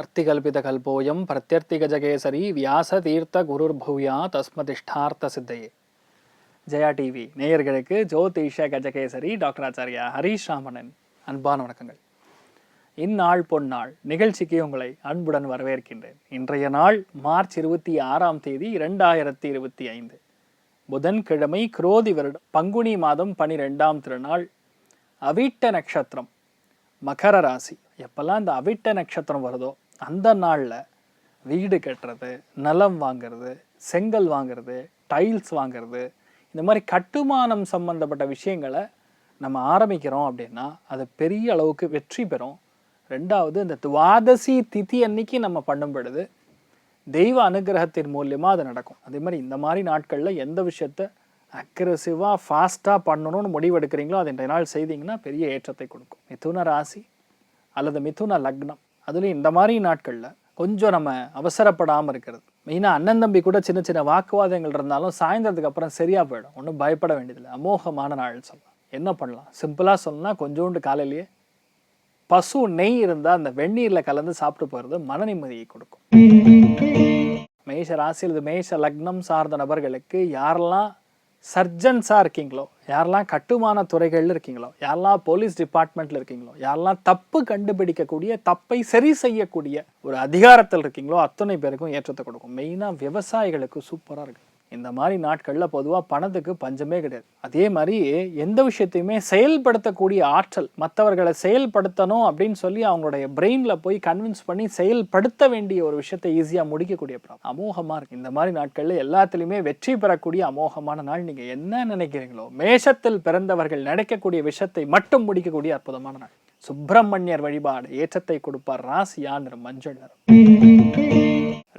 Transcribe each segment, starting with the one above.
அர்த்திகல்பிதகல்போயம் பிரத்யர்த்திகஜகேசரி வியாசதீர்த்த குருர்பூயா தஸ்மதிஷ்டார்த்த சித்தையே. Jaya TV நேயர்களுக்கு ஜோதிஷ Gajakesari doctor Acharya Harish ராமனின் அன்பான வணக்கங்கள். இந்நாள் பொன்னாள் நிகழ்ச்சிக்கு உங்களை அன்புடன் வரவேற்கின்றேன். இன்றைய நாள் மார்ச் 26 2025 புதன்கிழமை, குரோதி வருடம் பங்குனி மாதம் 12ஆம் திருநாள், அவிட்ட நட்சத்திரம், மகர ராசி. எப்பெல்லாம் இந்த அவிட்ட நட்சத்திரம் வருதோ அந்த நாளில் வீடு கட்டுறது, நிலம் வாங்கிறது, செங்கல் வாங்கிறது, டைல்ஸ் வாங்கிறது, இந்த மாதிரி கட்டுமானம் சம்பந்தப்பட்ட விஷயங்களை நம்ம ஆரம்பிக்கிறோம் அப்படின்னா அது பெரிய அளவுக்கு வெற்றி பெறும். ரெண்டாவது, இந்த துவாதசி திதி அன்னைக்கு நம்ம பண்ணும் பொழுது தெய்வ அனுகிரகத்தின் மூலியமாக அது நடக்கும். அதே மாதிரி இந்த மாதிரி நாட்களில் எந்த விஷயத்த அக்ரெசிவாக ஃபாஸ்ட்டாக பண்ணணும்னு முடிவெடுக்கிறீங்களோ அது இன்றைய நாள் செய்தீங்கன்னா பெரிய ஏற்றத்தை கொடுக்கும். மிதுன ராசி அல்லது மிதுன லக்னம், அதுலேயும் இந்த மாதிரி நாட்களில் கொஞ்சம் நம்ம அவசரப்படாமல் இருக்கிறது. மெயினாக அண்ணன் தம்பி கூட சின்ன சின்ன வாக்குவாதங்கள் இருந்தாலும் சாயந்தரத்துக்கு அப்புறம் சரியாக போயிடும். ஒன்றும் பயப்பட வேண்டியதில்லை. அமோகமான நாள்னு சொல்லலாம். என்ன பண்ணலாம்? சிம்பிளாக சொல்லணும்னா கொஞ்சோண்டு காலையிலேயே பசு நெய் இருந்தால் அந்த வெந்நீரில் கலந்து சாப்பிட்டு போகிறது மன நிம்மதியை கொடுக்கும். மேஷ ராசி அல்லது மேஷ லக்னம் சார்ந்த நபர்களுக்கு யாரெல்லாம் சர்ஜன்ஸாக இருக்கீங்களோ, யாரெல்லாம் கட்டுமான துறைகளில் இருக்கீங்களோ, யாரெல்லாம் போலீஸ் டிபார்ட்மெண்ட்டில் இருக்கீங்களோ, யாரெல்லாம் தப்பு கண்டுபிடிக்கக்கூடிய, தப்பை சரி செய்யக்கூடிய ஒரு அதிகாரத்தில் இருக்கீங்களோ அத்தனை பேருக்கும் ஏற்றத்தை கொடுக்கும். மெயினாக விவசாயிகளுக்கு சூப்பராக இருக்குது. இந்த மாதிரி நாட்களில் பொதுவாக பணத்துக்கு பஞ்சமே கிடையாது. அதே மாதிரி எந்த விஷயத்தையுமே செயல்படுத்தக்கூடிய ஆற்றல், மற்றவர்களை செயல்படுத்தணும் அப்படின்னு சொல்லி அவங்களுடைய பிரெயினில் போய் கன்வின்ஸ் பண்ணி செயல்படுத்த வேண்டிய ஒரு விஷயத்தை ஈஸியாக முடிக்கக்கூடிய அமோகமாக இருக்குது. இந்த மாதிரி நாட்களில் எல்லாத்துலேயுமே வெற்றி பெறக்கூடிய அமோகமான நாள். நீங்கள் என்ன நினைக்கிறீங்களோ, மேஷத்தில் பிறந்தவர்கள் நினைக்கக்கூடிய விஷயத்தை மட்டும் முடிக்கக்கூடிய அற்புதமான நாள். சுப்பிரமணியர் வழிபாடு ஏற்றத்தை கொடுப்பார். ராசியா நிறம் மஞ்சள் நிறம்.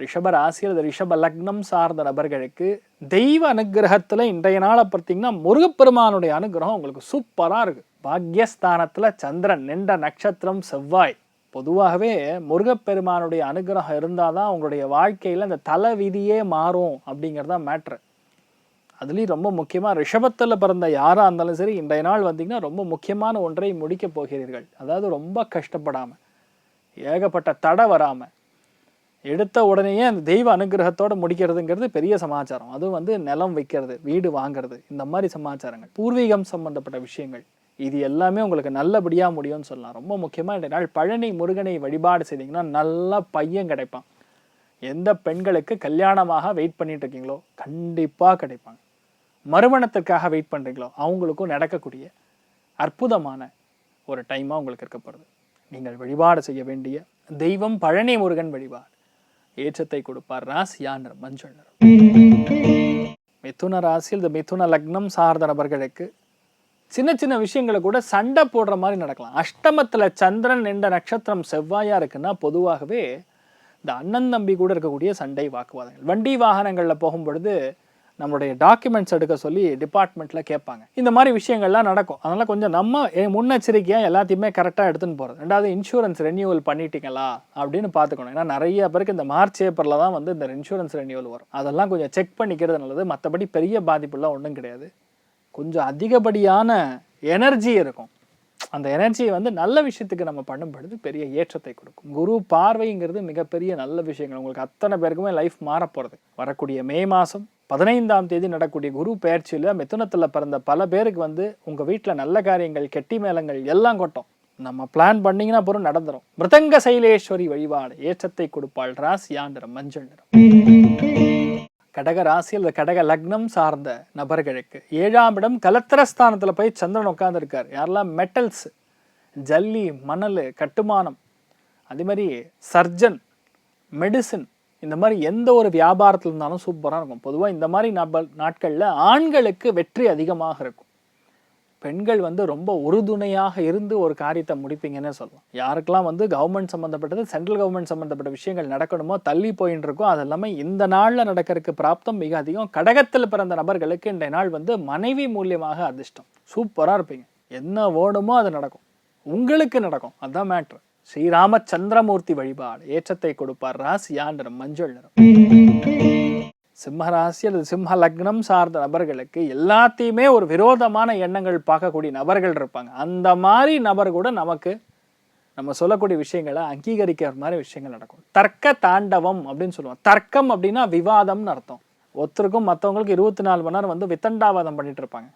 ரிஷப ராசி அல்லது ரிஷப லக்னம் சார்ந்த நபர்களுக்கு தெய்வ அனுகிரகத்துல இன்றைய நாளை பார்த்தீங்கன்னா முருகப்பெருமானுடைய அனுகிரகம் உங்களுக்கு சூப்பரா இருக்கு. பாக்யஸ்தானத்துல சந்திரன், நின்ற நட்சத்திரம் செவ்வாய். பொதுவாகவே முருகப்பெருமானுடைய அனுகிரகம் இருந்தாதான் உங்களுடைய வாழ்க்கையில இந்த தலை விதியே மாறும் அப்படிங்கிறதா மேட்ரு. அதுலேயும் ரொம்ப முக்கியமாக ரிஷபத்தில் பிறந்த யாராக இருந்தாலும் சரி, இன்றைய நாள் வந்தீங்கன்னா ரொம்ப முக்கியமான ஒன்றை முடிக்க போகிறீர்கள். அதாவது ரொம்ப கஷ்டப்படாமல், ஏகப்பட்ட தடை வராமல், எடுத்த உடனேயே அந்த தெய்வ அனுகிரகத்தோடு முடிக்கிறதுங்கிறது பெரிய சமாச்சாரம். அதுவும் நிலம் வைக்கிறது, வீடு வாங்கிறது, இந்த மாதிரி சமாச்சாரங்கள், பூர்வீகம் சம்பந்தப்பட்ட விஷயங்கள், இது எல்லாமே உங்களுக்கு நல்லபடியாக முடியும்னு சொல்லலாம். ரொம்ப முக்கியமாக இன்றைய நாள் பழனி முருகனை வழிபாடு செய்தீங்கன்னா நல்ல பையன் கிடைப்பான். எந்த பெண்களுக்கு கல்யாணமாக வெயிட் பண்ணிட்டு இருக்கீங்களோ கண்டிப்பாக கிடைப்பாங்க. மறுமணத்திற்காக வெயிட் பண்ணுறீங்களோ அவங்களுக்கும் நடக்கக்கூடிய அற்புதமான ஒரு டைமாக உங்களுக்கு இருக்கப்படுது. நீங்கள் வழிபாடு செய்ய வேண்டிய தெய்வம் பழனி முருகன் வழிபாடு ஏற்றத்தை கொடுப்பார். ராசியா நிறம் மஞ்சள் நிறம். மிதுன ராசியில் இந்த மிதுன லக்னம் சார்ந்த நபர்களுக்கு சின்ன சின்ன விஷயங்களை கூட சண்டை போடுற மாதிரி நடக்கலாம். அஷ்டமத்தில் சந்திரன் நின்ற நட்சத்திரம் செவ்வாயா இருக்குன்னா பொதுவாகவே இந்த அண்ணன் தம்பி கூட இருக்கக்கூடிய சண்டை, வாக்குவாதங்கள். வண்டி வாகனங்களில் போகும்பொழுது நம்மளுடைய டாக்குமெண்ட்ஸ் எடுக்க சொல்லி டிபார்ட்மெண்ட்டில் கேட்பாங்க. இந்த மாதிரி விஷயங்கள்லாம் நடக்கும். அதனால் கொஞ்சம் நம்ம முன்னெச்சரிக்கையாக எல்லாத்தையுமே கரெக்டாக எடுத்துன்னு போகிறது. ரெண்டாவது, இன்சூரன்ஸ் ரெனியூவல் பண்ணிட்டீங்களா அப்படின்னு பார்த்துக்கணும். ஏன்னா நிறைய பேருக்கு இந்த மார்ச் ஏப்ரலில் தான் இந்த இன்சூரன்ஸ் ரெனியூவல் வரும். அதெல்லாம் கொஞ்சம் செக் பண்ணிக்கிறது நல்லது. மற்றபடி பெரிய பாதிப்புலாம் ஒன்றும் கிடையாது. கொஞ்சம் அதிகப்படியான எனர்ஜி இருக்கும். அந்த எனர்ஜியை நல்ல விஷயத்துக்கு நம்ம பண்ணும்பொழுது பெரிய ஏற்றத்தை கொடுக்கும். குரு பார்வைங்கிறது மிகப்பெரிய நல்ல விஷயங்கள். உங்களுக்கு அத்தனை பேருக்குமே லைஃப் மாறப்போகிறது. வரக்கூடிய மே மாதம் 15ஆம் தேதி நடக்கூடிய குரு பெயர்ச்சியில் மிதுனத்தில் பிறந்த பல பேருக்கு உங்கள் வீட்டில் நல்ல காரியங்கள், கெட்டி மேளங்கள் எல்லாம் கொட்டும். நம்ம பிளான் பண்ணிங்கன்னா அப்புறம் நடந்துடும். மிருதங்க சைலேஸ்வரி வழிபாடு ஏற்றத்தை கொடுப்பாள். ராசியா நிறம் மஞ்சள் நிறம். கடக ராசி அல்லது கடக லக்னம் சார்ந்த நபர்களுக்கு 7ஆம் இடம் கலத்திரஸ்தானத்தில் போய் சந்திரன் உட்கார்ந்துருக்கார். யாரெல்லாம் மெட்டல்ஸ், ஜல்லி, மணல், கட்டுமானம், அதே மாதிரி சர்ஜன், மெடிசின், இந்த மாதிரி எந்த ஒரு வியாபாரத்தில் இருந்தாலும் சூப்பராக இருக்கும். பொதுவாக இந்த மாதிரி நாட்களில் ஆண்களுக்கு வெற்றி அதிகமாக இருக்கும். பெண்கள் ரொம்ப உறுதுணையாக இருந்து ஒரு காரியத்தை முடிப்பீங்கன்னு சொல்லலாம். யாருக்கெல்லாம் கவர்மெண்ட் சம்மந்தப்பட்டது, சென்ட்ரல் கவர்மெண்ட் சம்மந்தப்பட்ட விஷயங்கள் நடக்கணுமோ தள்ளி போயின்னு இருக்கோ அது எல்லாமே இந்த நாளில் நடக்கிறதுக்கு பிராப்தம் மிக அதிகம். கடகத்தில் பிறந்த நபர்களுக்கு இன்றைய நாள் மனைவி மூலியமாக அதிர்ஷ்டம். சூப்பராக இருப்பீங்க. என்ன வேணுமோ அது நடக்கும், உங்களுக்கு நடக்கும். அதுதான் மேட்ரு. ஸ்ரீராமச்சந்திரமூர்த்தி வழிபாடு ஏற்றத்தை கொடுப்பார். ராசியா நிறம் மஞ்சள் நிறம். சிம்ம ராசி அல்லது சிம்ம லக்னம் சார்ந்த நபர்களுக்கு எல்லாத்தையுமே ஒரு விரோதமான எண்ணங்கள் பார்க்கக்கூடிய நபர்கள் இருப்பாங்க. அந்த மாதிரி நபர் கூட நமக்கு நம்ம சொல்லக்கூடிய விஷயங்களை அங்கீகரிக்கிற மாதிரி விஷயங்கள் நடக்கும். தர்க்க தாண்டவம் அப்படின்னு சொல்லுவோம். தர்க்கம் அப்படின்னா விவாதம்னு அர்த்தம். ஒருத்தருக்கும் மற்றவங்களுக்கு 24 மணி நேரம் வந்து வித்தண்டாவாதம் பண்ணிட்டு இருப்பாங்க.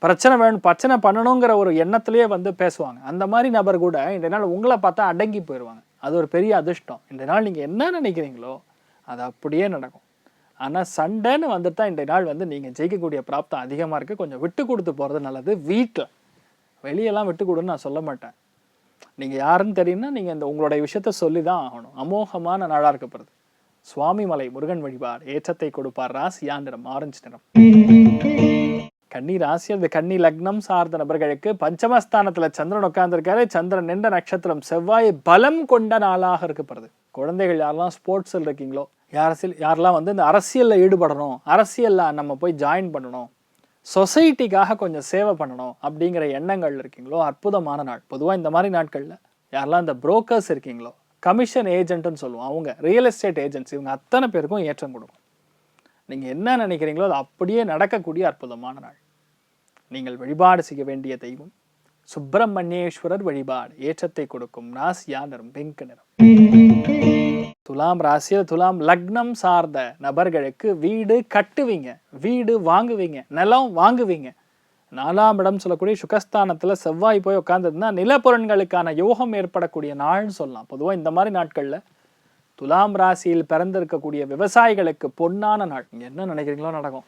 பிரச்சனை வேணும், பிரச்சனை பண்ணணுங்கிற ஒரு எண்ணத்திலேயே வந்து பேசுவாங்க. அந்த மாதிரி நபர் கூட இன்றைய நாள் உங்களை பார்த்தா அடங்கி போயிடுவாங்க. அது ஒரு பெரிய அதிர்ஷ்டம். இன்றைய நாள் நீங்கள் என்ன நினைக்கிறீங்களோ அது அப்படியே நடக்கும். ஆனால் சண்டைன்னு வந்துட்டா இன்றைய நாள் வந்து நீங்கள் ஜெயிக்கக்கூடிய பிராப்தம் அதிகமாக இருக்குது. கொஞ்சம் விட்டு கொடுத்து போகிறது நல்லது. வீட்டில் வெளியெல்லாம் விட்டு கொடுன்னு நான் சொல்ல மாட்டேன். நீங்கள் யாருன்னு தெரியும்னா நீங்கள் இந்த உங்களுடைய விஷயத்த சொல்லி தான் ஆகணும். அமோகமான நாளாக இருக்கப்படுது. சுவாமிமலை முருகன் வழிபாடு ஏற்றத்தை கொடுப்பார். ராசியா நிறம் ஆரஞ்சு நிறம். கன்னி ராசி அது கன்னி லக்னம் சார்ந்த நபர்களுக்கு பஞ்சமஸ்தானத்துல சந்திரன் உட்கார்ந்துருக்காரு. சந்திரன் நின்ற நட்சத்திரம் செவ்வாய் பலம் கொண்ட நாளாக இருக்கப்படுது. குழந்தைகள் யாரெல்லாம் ஸ்போர்ட்ஸில் இருக்கீங்களோ, யாரெல்லாம் வந்து இந்த அரசியலில் ஈடுபடணும், அரசியலில் நம்ம போய் ஜாயின் பண்ணணும், சொசைட்டிக்காக கொஞ்சம் சேவை பண்ணணும் அப்படிங்கிற எண்ணங்கள் இருக்கீங்களோ, அற்புதமான நாள். பொதுவாக இந்த மாதிரி நாட்களில் யாரெல்லாம் இந்த புரோக்கர்ஸ் இருக்கீங்களோ, கமிஷன் ஏஜென்ட்னு சொல்லுவோம், அவங்க ரியல் எஸ்டேட் ஏஜென்ட்ஸ், இவங்க அத்தனை பேருக்கும் ஏற்றம் கொடுக்கும். நீங்கள் என்ன நினைக்கிறீங்களோ அது அப்படியே நடக்கக்கூடிய அற்புதமான நாள். நீங்கள் வழிபாடு செய்ய வேண்டிய தெய்வம் சுப்பிரமணியேஸ்வரர் வழிபாடு ஏற்றத்தை கொடுக்கும். ராசியா நிறம் பிங்க் நிறம். துலாம் ராசியில் துலாம் லக்னம் சார்ந்த நபர்களுக்கு வீடு கட்டுவீங்க, வீடு வாங்குவீங்க, நிலம் வாங்குவீங்க. 4ஆம் இடம் சொல்லக்கூடிய சுகஸ்தானத்துல செவ்வாய் போய் உட்கார்ந்ததுன்னா நிலப்பொருட்களுக்கான யோகம் ஏற்படக்கூடிய நாள்னு சொல்லலாம். பொதுவாக இந்த மாதிரி நாட்கள்ல துலாம் ராசியில் பிறந்திருக்கக்கூடிய விவசாயிகளுக்கு பொன்னான நாள். நீங்க என்ன நினைக்கிறீங்களோ நடக்கும்.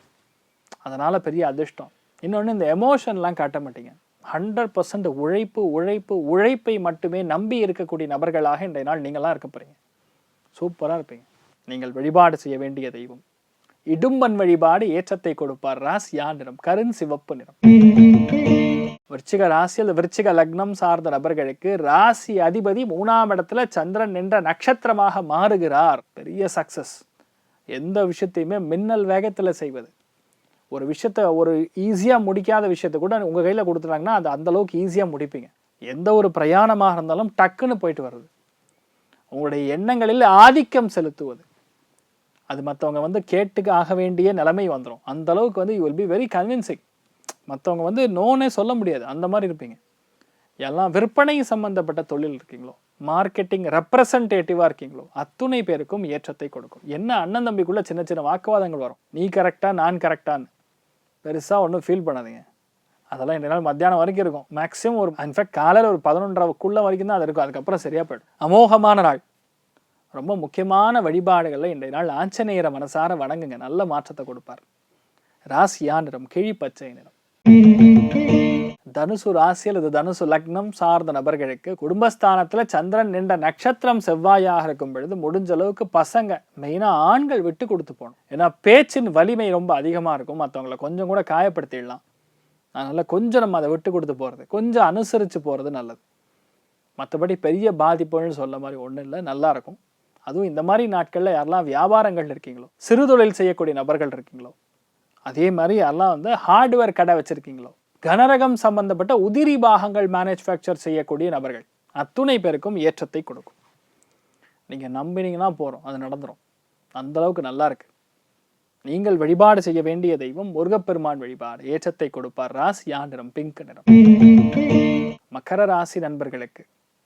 அதனால பெரிய அதிர்ஷ்டம். இன்னொன்று, இந்த எமோஷன்லாம் காட்ட மாட்டீங்க. 100% உழைப்பு உழைப்பு உழைப்பை மட்டுமே நம்பி இருக்கக்கூடிய நபர்களாக இன்றைய நாள் நீங்களாம் இருக்க போறீங்க. சூப்பராக இருப்பீங்க. நீங்கள் வழிபாடு செய்ய வேண்டிய தெய்வம் இடும்பன் வழிபாடு ஏற்றத்தை கொடுப்பார். ராசியா நிறம் கருண் சிவப்பு நிறம். விருச்சிக ராசியில் விருச்சிக லக்னம் சார்ந்த நபர்களுக்கு ராசி அதிபதி 3ஆம் இடத்துல சந்திரன் நின்ற நட்சத்திரமாக மாறுகிறார். பெரிய சக்சஸ். எந்த விஷயத்தையுமே மின்னல் வேகத்துல செய்வது. ஒரு விஷயத்த ஒரு ஈஸியா முடிக்காத விஷயத்த கூட உங்க கையில கொடுத்துட்டாங்கன்னா அது அந்த அளவுக்கு ஈஸியா முடிப்பீங்க. எந்த ஒரு பிரயாணமாக இருந்தாலும் டக்குன்னு போயிட்டு வர்றது. உங்களுடைய எண்ணங்களில் ஆதிக்கம் செலுத்துவது. அது மற்றவங்க வந்து கேட்டுக்கு ஆக வேண்டிய நிலைமை வந்துடும். அந்த அளவுக்கு வந்து you will be very convincing. மற்றவங்க வந்து நோனே சொல்ல முடியாது, அந்த மாதிரி இருப்பீங்க. எல்லாம் விற்பனை சம்பந்தப்பட்ட தொழில் இருக்கீங்களோ, மார்க்கெட்டிங் ரெப்ரசன்டேட்டிவா இருக்கீங்களோ, அத்துணை பேருக்கும் ஏற்றத்தை கொடுக்கும். என்ன அண்ணன் தம்பிக்குள்ள சின்ன சின்ன வாக்குவாதங்கள் வரும். நீ கரெக்டா நான் கரெக்டான்னு பெருசா ஒன்றும் ஃபீல் பண்ணாதீங்க. அதெல்லாம் இந்த நாள் மத்தியானம் வரைக்கும் இருக்கும். மேக்ஸிமம் ஒரு இன்ஃபேக்ட் காலையில் ஒரு 11:30க்குள்ள வரைக்கும் தான் அது இருக்கும். அதுக்கப்புறம் சரியா போயிடும். அமோகமான நாள். ரொம்ப முக்கியமான வழிபாடுகளில் இன்றைய நாள் ஆஞ்சநேயரை மனசார வணங்குங்க. நல்ல மாற்றத்தை கொடுப்பார். ராசியா நிறம் கிழிப்பச்சை நிறம். தனுசு ராசியில் இது தனுசு லக்னம் சார்ந்த நபர்களுக்கு குடும்பஸ்தானத்துல சந்திரன் நின்ற நட்சத்திரம் செவ்வாயாக இருக்கும் பொழுது முடிஞ்ச அளவுக்கு பசங்க மெயினா ஆண்கள் விட்டு கொடுத்து போகணும். ஏன்னா பேச்சின் வலிமை ரொம்ப அதிகமா இருக்கும். மற்றவங்களை கொஞ்சம் கூட காயப்படுத்திடலாம். அதனால கொஞ்சம் நம்ம அதை விட்டு கொடுத்து போறது, கொஞ்சம் அனுசரிச்சு போறது நல்லது. மற்றபடி பெரிய பாதிப்புன்னு சொல்ல மாதிரி ஒன்றும் இல்லை, நல்லா இருக்கும். அதுவும் இந்த மாதிரி நாட்களில் யாரெல்லாம் வியாபாரங்கள் இருக்கீங்களோ, சிறு தொழில் செய்யக்கூடிய நபர்கள் இருக்கீங்களோ, அதே மாதிரி யாரெல்லாம் வந்து ஹார்ட்வேர் கடை வச்சிருக்கீங்களோ, கனரகம் சம்பந்தப்பட்ட உதிரி பாகங்கள் மேனுஃபேக்சர் செய்யக்கூடிய நபர்கள் அத்துணை பேருக்கும் ஏற்றத்தை கொடுக்கும். நீங்க நம்பினீங்கன்னா போறோம், அது நடந்துடும். அந்த அளவுக்கு நல்லா இருக்கு. நீங்கள் வழிபாடு செய்ய வேண்டிய தெய்வம் முருகப்பெருமான் வழிபாடு ஏற்றத்தை கொடுப்பார். ராசியா நிறம் பிங்க் நிறம். மகர ராசி நண்பர்களுக்கு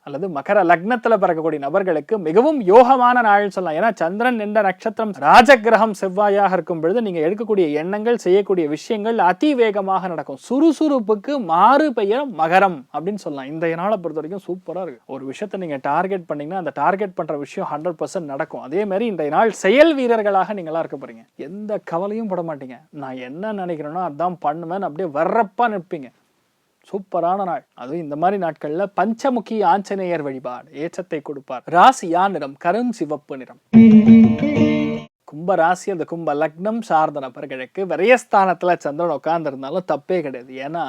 அல்லது மகர லக்னத்துல பிறக்கக்கூடிய நபர்களுக்கு மிகவும் யோகமான நாள் சொல்லலாம். ஏன்னா சந்திரன் நின்ற நட்சத்திரம் ராஜகிரகம் செவ்வாயாக இருக்கும் பொழுது நீங்க எடுக்கக்கூடிய எண்ணங்கள், செய்யக்கூடிய விஷயங்கள் அதிவேகமாக நடக்கும். சுறுசுறுப்புக்கு மாறு பெயர் மகரம் அப்படின்னு சொல்லலாம். இந்த நாளை பொறுத்த வரைக்கும் சூப்பரா இருக்கு. ஒரு விஷயத்தை நீங்க டார்கெட் பண்ணீங்கன்னா அந்த டார்கெட் பண்ற விஷயம் 100% நடக்கும். அதே மாதிரி இந்த நாள் செயல் வீரர்களாக நீங்களா இருக்க போறீங்க. எந்த கவலையும் பட மாட்டீங்க. நான் என்ன நினைக்கிறேனோ அதான் பண்ணுவேன், அப்படியே வர்றப்பா நிற்பீங்க. சூப்பரான நாள். அதுவும் இந்த மாதிரி நாட்கள்ல பஞ்சமுகி ஆஞ்சநேயர் வழிபாடு ஏற்றத்தை கொடுப்பார். ராசியா நிறம் கரும் சிவப்பு நிறம். கும்ப ராசி அந்த கும்ப லக்னம் சார்ந்த நபர்களுக்கு விரயஸ்தானத்துல சந்திரன் உட்கார்ந்து இருந்தாலும் தப்பே கிடையாது. ஏன்னா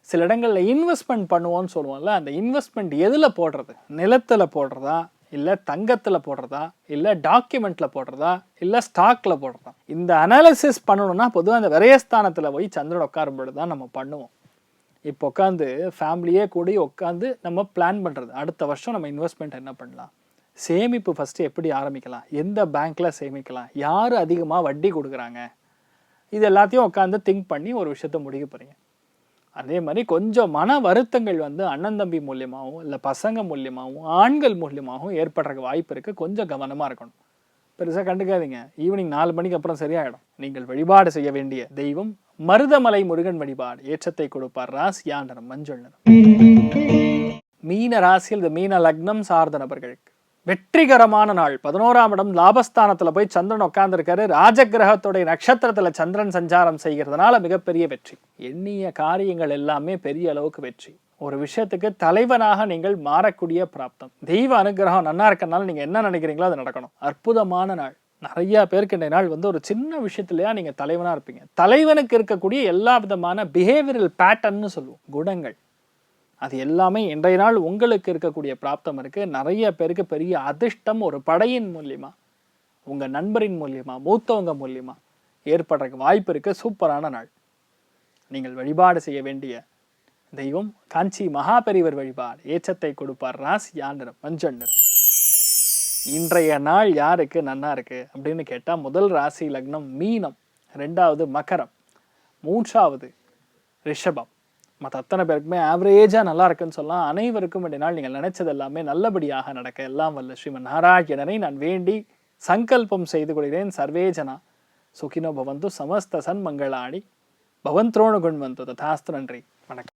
சில இடங்கள்ல இன்வெஸ்ட்மெண்ட் பண்ணுவோம்னு சொல்லுவோம்ல, அந்த இன்வெஸ்ட்மெண்ட் எதுல போடுறது? நிலத்துல போடுறதா, இல்ல தங்கத்துல போடுறதா, இல்ல டாக்குமெண்ட்ல போடுறதா, இல்ல ஸ்டாக்ல போடுறதா? இந்த அனாலிசிஸ் பண்ணணும்னா பொதுவாக அந்த விரயஸ்தானத்துல போய் சந்திரன் உட்காரும் பொழுதுதான் நம்ம பண்ணுவோம். இப்போ உட்காந்து ஃபேமிலியே கூடி உட்காந்து நம்ம பிளான் பண்ணுறது, அடுத்த வருஷம் நம்ம இன்வெஸ்ட்மெண்ட் என்ன பண்ணலாம், சேமிப்பு ஃபஸ்ட்டு எப்படி ஆரம்பிக்கலாம், எந்த பேங்க்கில் சேமிக்கலாம், யார் அதிகமாக வட்டி கொடுக்குறாங்க, இது எல்லாத்தையும் உட்காந்து திங்க் பண்ணி ஒரு விஷயத்த முடிக்க போகிறீங்க. அதே மாதிரி கொஞ்சம் மன வருத்தங்கள் வந்து அண்ணன் தம்பி மூலியமாகவும் இல்லை பசங்க மூலியமாகவும் ஆண்கள் மூலியமாகவும் ஏற்படுறதுக்கு வாய்ப்பு இருக்குது. கொஞ்சம் கவனமாக இருக்கணும். பெருசாக கண்டுக்காதீங்க. ஈவினிங் 4 மணிக்கு அப்புறம் சரியாயிடும். நீங்கள் வழிபாடு செய்ய வேண்டிய தெய்வம் மருதமலை முருகன் வழிபாடு. ஏற்றத்தை கொடுப்பார். ராசியா நிறம் மஞ்சள் நிறம். மீன ராசியில் இந்த மீன லக்னம் சார்ந்த நபர்களுக்கு வெற்றிகரமான நாள். 11ஆம் இடம் லாபஸ்தானத்துல போய் சந்திரன் உட்கார்ந்துருக்காரு. ராஜகிரகத்துடைய நட்சத்திரத்துல சந்திரன் சஞ்சாரம் செய்கிறதுனால மிகப்பெரிய வெற்றி. எண்ணிய காரியங்கள் எல்லாமே பெரிய அளவுக்கு வெற்றி. ஒரு விஷயத்துக்கு தலைவனாக நீங்கள் மாறக்கூடிய பிராப்தம். தெய்வ அனுகிரகம் நன்னா இருக்கனால நீங்க என்ன நினைக்கிறீங்களோ அது நடக்கணும். அற்புதமான நாள். நிறைய பேருக்கு இந்த நாள் வந்து ஒரு சின்ன விஷயத்துலயா நீங்க தலைவனா இருப்பீங்க. தலைவனுக்கு இருக்கக்கூடிய எல்லா விதமான பிஹேவியரல் பேட்டர்ன்னு சொல்லுவோம், குணங்கள், அது எல்லாமே இன்றைய நாள் உங்களுக்கு இருக்கக்கூடிய பிராப்தம் இருக்கு. நிறைய பேருக்கு பெரிய அதிர்ஷ்டம் ஒரு படையின் மூலியமா, உங்க நண்பரின் மூலியமா, மூத்தவங்க மூலியமா ஏற்படுறதுக்கு வாய்ப்பு இருக்கு. சூப்பரான நாள். நீங்கள் வழிபாடு செய்ய வேண்டிய தெய்வம் காஞ்சி மகாபெரிவர் வழிபாடு. ஏற்றத்தை கொடுப்பார். ராசியா நிறம் மஞ்சள் நிறம். இன்றைய நாள் யாருக்கு நன்னா இருக்கு அப்படின்னு கேட்டா, முதல் ராசி லக்னம் மீனம், 2வது மகரம், 3வது ரிஷபம். மற்ற அத்தனை பேருக்குமே ஆவரேஜாக நல்லா இருக்குன்னு சொல்லலாம். அனைவருக்கும் இந்த நாள் நீங்கள் நினைச்சது எல்லாமே நல்லபடியாக நடக்க எல்லாம் வல்ல ஸ்ரீமன் நாராயணனை நான் வேண்டி சங்கல்பம் செய்து கொள்கிறேன். சர்வேஜனா சுகினோ பவந்து சமஸ்த சன் மங்களாணி பவந்த்ரோணு குண்வந்து ததாஸ்து. நன்றி, வணக்கம்.